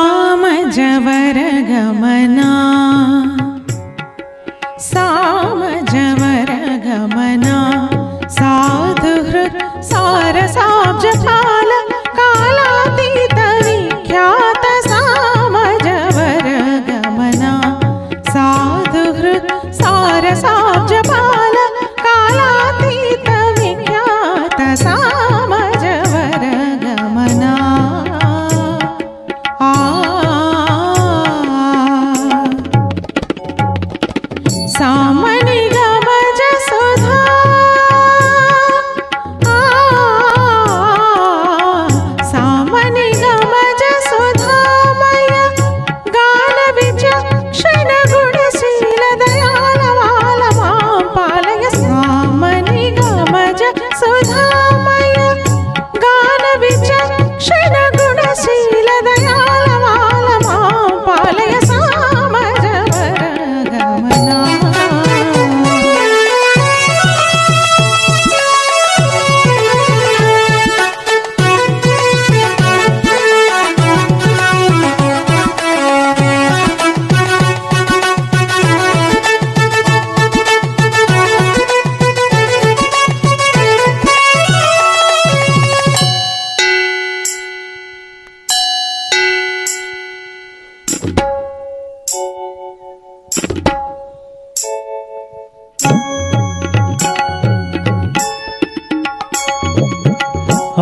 सामजवर गमना सामजवर गमना साधुहृत् सारसाब्जपाल कालातीत विख्यात सामजवर गमना साधुहृत् सारसाब्जपाल कालातीत विख्यात सामजवर गमना सामनि गमज सुधा सामनि गमज सुधामय गान विचक्षण गुणशील दयाल वाल मां पालय सामनि गमज सुधामय गान विचक्षण गुणशील दयाल वाल मां पालय सामजवर गमना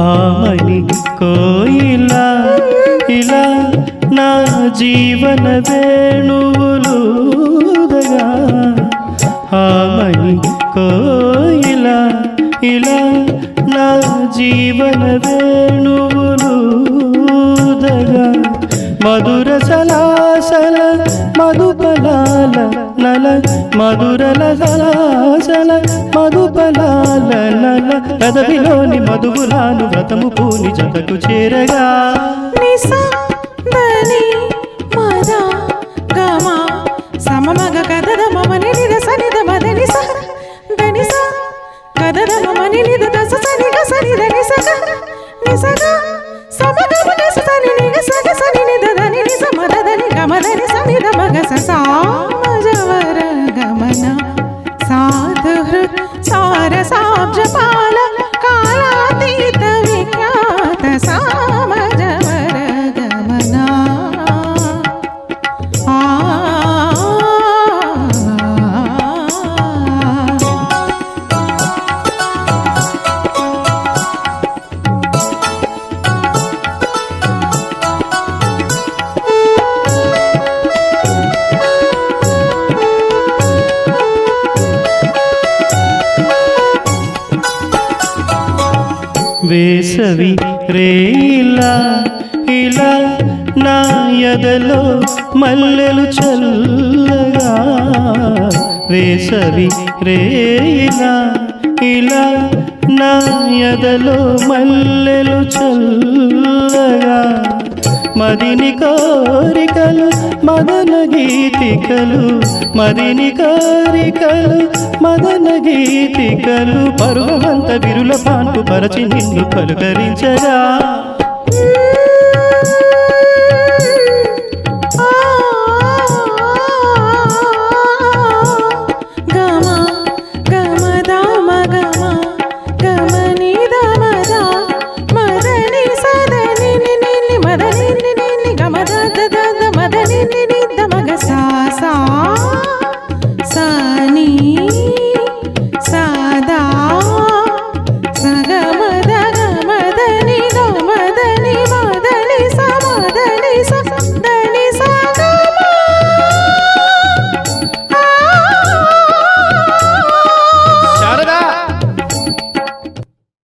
ఆమని కోయిలా ఇలా నా జీవన వేణువులుదగా ఆమని కోయిలా ఇలా నా జీవన వేణువులుదగా మధుర సలాసల మధుపలాల నల మధురల సలాసల మధుపలాల నల కదవిలోని మధువులాను వ్రతము పూని జతకు చేరగా నిసా దని మద గమ సమమగ గదద మమని నిద సనిద మద నిస దనిస గదద మమని నిద దస సని గ సని దని సగ నిసగ సమగ మగ సని నిగ సగ సని నిద దని నిస మద దని గమ దని సని ద మగ స సామజవర గమన సాధుహృత్ సారసాబ్జపాల కాలాతీత విఖ్యాత సామజవర గమన వేసవి రేయిలా ఇలా నా ఎదలో మల్లెలు చల్లగా వేసవి రేయిలా ఇలా నా ఎదలో మల్లెలు చల్లగా మదిని కోరికలు మదన గీతికలు మదిని కోరికలు మదన గీతికలు పరువమంత విరుల పాన్పు పరచి నిన్ను పలుకరించగా